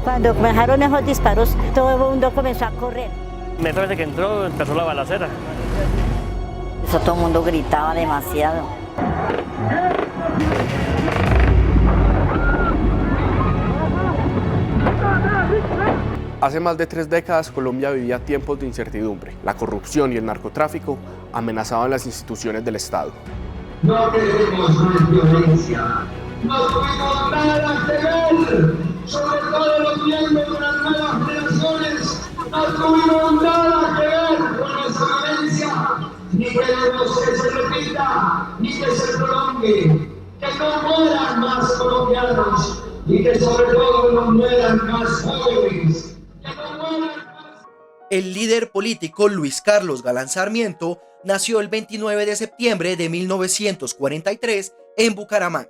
Cuando comenzaron esos disparos, todo el mundo comenzó a correr. Después de que entró, empezó la balacera. Eso todo el mundo gritaba demasiado. Hace más de 3 décadas Colombia vivía tiempos de incertidumbre. La corrupción y el narcotráfico amenazaban las instituciones del Estado. No queremos más violencia. No tuvimos nada que ver, sobre todo los miembros de las nuevas generaciones. No tuvimos nada que ver con esa violencia. Ni queremos que se repita, ni que se prolongue. Que no mueran más colombianos y que sobre todo no mueran más jóvenes. El líder político Luis Carlos Galán Sarmiento nació el 29 de septiembre de 1943 en Bucaramanga.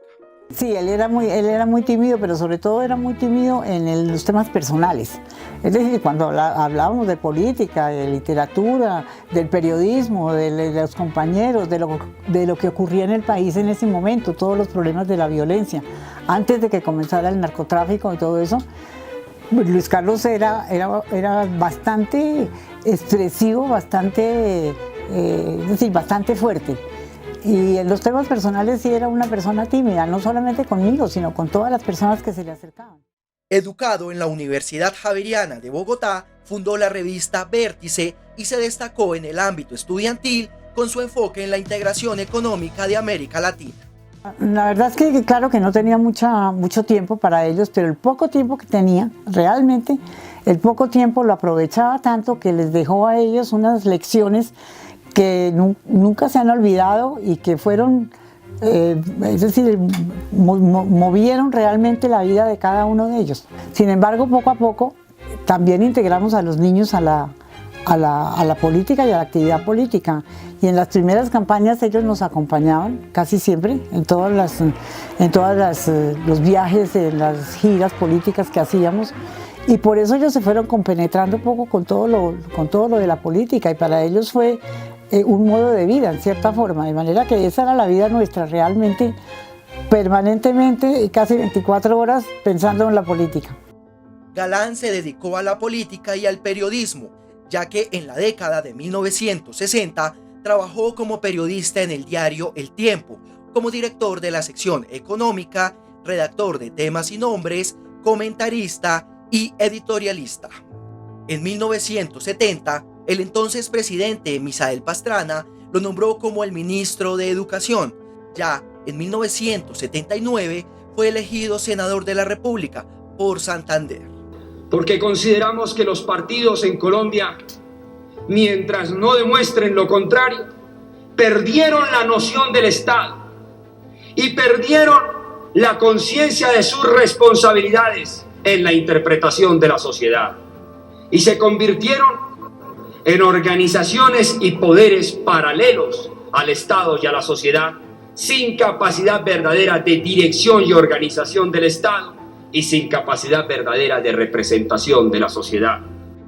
Sí, él era muy tímido, pero sobre todo era muy tímido en los temas personales. Es decir, cuando hablábamos de política, de literatura, del periodismo, de los compañeros, de lo que ocurría en el país en ese momento, todos los problemas de la violencia, antes de que comenzara el narcotráfico y todo eso, Luis Carlos era bastante expresivo, bastante fuerte. Y en los temas personales sí era una persona tímida, no solamente conmigo, sino con todas las personas que se le acercaban. Educado en la Universidad Javeriana de Bogotá, fundó la revista Vértice y se destacó en el ámbito estudiantil con su enfoque en la integración económica de América Latina. La verdad es que claro que no tenía mucho tiempo para ellos, pero el poco tiempo que tenía, realmente, el poco tiempo lo aprovechaba tanto que les dejó a ellos unas lecciones que nunca se han olvidado y que fueron, es decir, movieron realmente la vida de cada uno de ellos. Sin embargo, poco a poco también integramos a los niños a la política y a la actividad política. Y en las primeras campañas ellos nos acompañaban casi siempre, en todos los viajes, en las giras políticas que hacíamos. Y por eso ellos se fueron compenetrando un poco con todo lo de la política, y para ellos fue un modo de vida, en cierta forma, de manera que esa era la vida nuestra realmente, permanentemente y casi 24 horas pensando en la política. Galán se dedicó a la política y al periodismo, ya que en la década de 1960 trabajó como periodista en el diario El Tiempo, como director de la sección económica, redactor de temas y nombres, comentarista y editorialista. En 1970, el entonces presidente Misael Pastrana lo nombró como el ministro de Educación. Ya en 1979 fue elegido senador de la República por Santander. Porque consideramos que los partidos en Colombia, mientras no demuestren lo contrario, perdieron la noción del Estado y perdieron la conciencia de sus responsabilidades en la interpretación de la sociedad y se convirtieron en organizaciones y poderes paralelos al Estado y a la sociedad, sin capacidad verdadera de dirección y organización del Estado y sin capacidad verdadera de representación de la sociedad.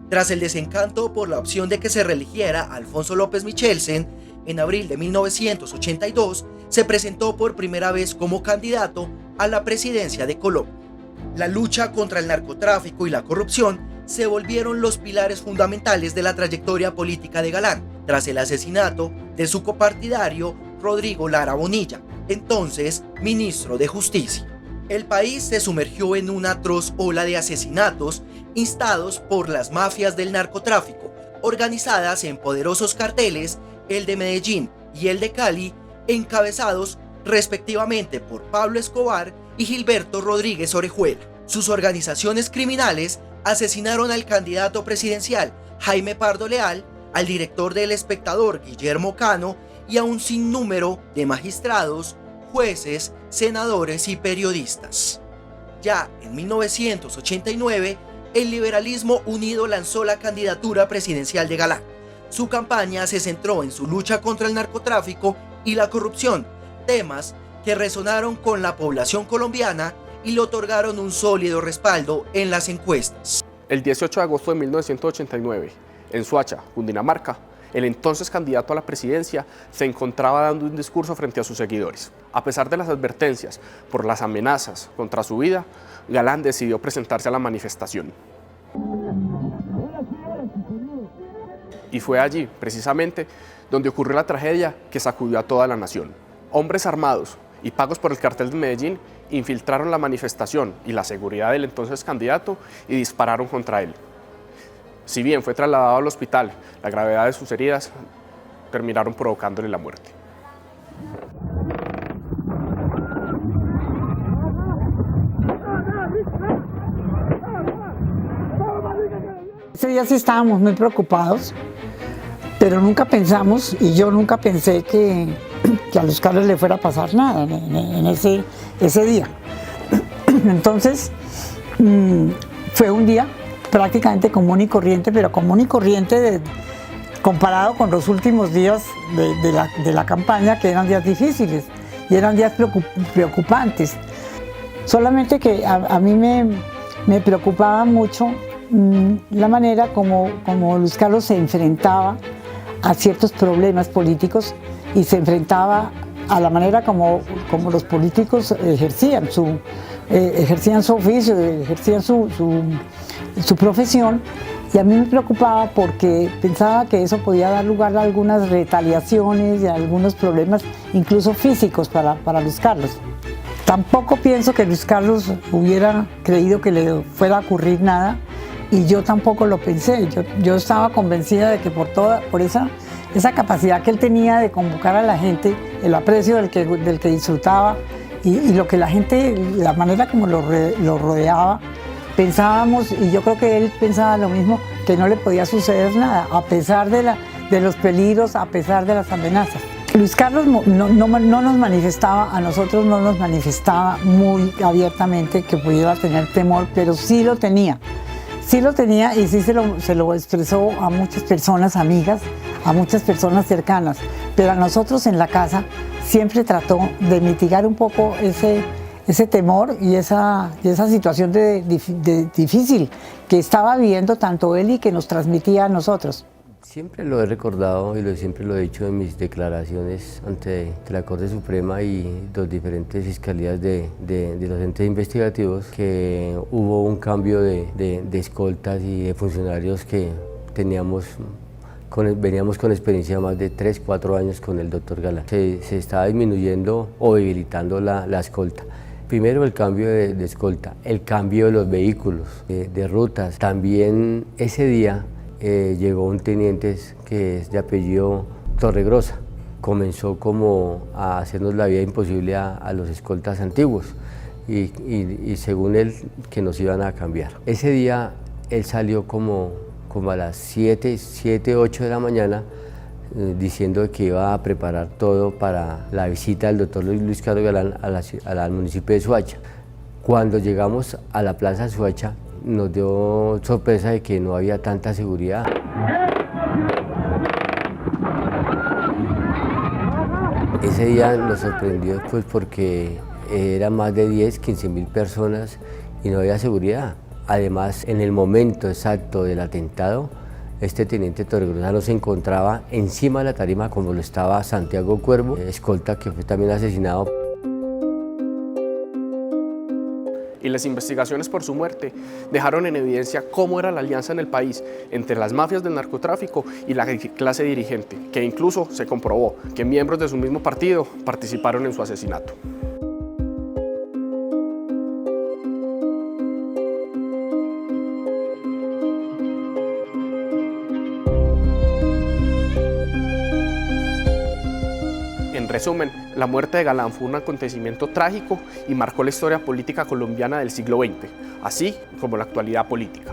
Tras el desencanto por la opción de que se reeligiera Alfonso López Michelsen, en abril de 1982 se presentó por primera vez como candidato a la presidencia de Colombia. La lucha contra el narcotráfico y la corrupción se volvieron los pilares fundamentales de la trayectoria política de Galán, tras el asesinato de su copartidario Rodrigo Lara Bonilla, entonces ministro de Justicia. El país se sumergió en una atroz ola de asesinatos instados por las mafias del narcotráfico, organizadas en poderosos carteles, el de Medellín y el de Cali, encabezados respectivamente por Pablo Escobar y Gilberto Rodríguez Orejuela. Sus organizaciones criminales asesinaron al candidato presidencial Jaime Pardo Leal, al director del Espectador Guillermo Cano y a un sinnúmero de magistrados, jueces, senadores y periodistas. Ya en 1989, el Liberalismo Unido lanzó la candidatura presidencial de Galán. Su campaña se centró en su lucha contra el narcotráfico y la corrupción, temas que resonaron con la población colombiana y le otorgaron un sólido respaldo en las encuestas. El 18 de agosto de 1989, en Soacha, Cundinamarca, el entonces candidato a la presidencia se encontraba dando un discurso frente a sus seguidores. A pesar de las advertencias por las amenazas contra su vida, Galán decidió presentarse a la manifestación. Y fue allí, precisamente, donde ocurrió la tragedia que sacudió a toda la nación. Hombres armados y pagos por el cartel de Medellín infiltraron la manifestación y la seguridad del entonces candidato y dispararon contra él. Si bien fue trasladado al hospital, la gravedad de sus heridas terminaron provocándole la muerte. Ese día sí estábamos muy preocupados, pero nunca pensamos, y yo nunca pensé que a Luis Carlos le fuera a pasar nada en ese día. Entonces, fue un día prácticamente común y corriente, pero común y corriente comparado con los últimos días de la campaña, que eran días difíciles y eran días preocupantes. Solamente que a mí me preocupaba mucho la manera como Luis Carlos se enfrentaba a ciertos problemas políticos y se enfrentaba a la manera como los políticos ejercían su oficio, ejercían su profesión, y a mí me preocupaba porque pensaba que eso podía dar lugar a algunas retaliaciones y a algunos problemas, incluso físicos, para Luis Carlos. Tampoco pienso que Luis Carlos hubiera creído que le fuera a ocurrir nada, y yo tampoco lo pensé. Yo estaba convencida de que por esa capacidad que él tenía de convocar a la gente, el aprecio del que disfrutaba y lo que la gente, la manera como lo rodeaba, pensábamos, y yo creo que él pensaba lo mismo, que no le podía suceder nada, a pesar de los peligros, a pesar de las amenazas. Luis Carlos no nos manifestaba, a nosotros no nos manifestaba muy abiertamente que pudiera tener temor, pero sí lo tenía. Sí lo tenía, y sí se lo expresó a muchas personas amigas, a muchas personas cercanas, pero a nosotros en la casa siempre trató de mitigar un poco ese temor y esa situación difícil que estaba viviendo tanto él y que nos transmitía a nosotros. Siempre lo he recordado y siempre lo he dicho en mis declaraciones ante la Corte Suprema y las diferentes fiscalías de los entes investigativos, que hubo un cambio de escoltas y de funcionarios que veníamos con experiencia de más de 3-4 años con el doctor Galán. Se estaba disminuyendo o debilitando la escolta. Primero el cambio de escolta, el cambio de los vehículos, de rutas. También ese día llegó un teniente que es de apellido Torregrosa. Comenzó como a hacernos la vida imposible a los escoltas antiguos y según él que nos iban a cambiar. Ese día él salió como a las 7, 8 de la mañana diciendo que iba a preparar todo para la visita del doctor Luis Carlos Galán al municipio de Soacha. Cuando llegamos a la plaza de Soacha, nos dio sorpresa de que no había tanta seguridad. Ese día nos sorprendió pues porque eran más de 10-15 mil personas y no había seguridad. Además, en el momento exacto del atentado, este teniente Torregrosa no se encontraba encima de la tarima como lo estaba Santiago Cuervo, escolta que fue también asesinado. Y las investigaciones por su muerte dejaron en evidencia cómo era la alianza en el país entre las mafias del narcotráfico y la clase dirigente, que incluso se comprobó que miembros de su mismo partido participaron en su asesinato. En resumen, la muerte de Galán fue un acontecimiento trágico y marcó la historia política colombiana del siglo XX, así como la actualidad política.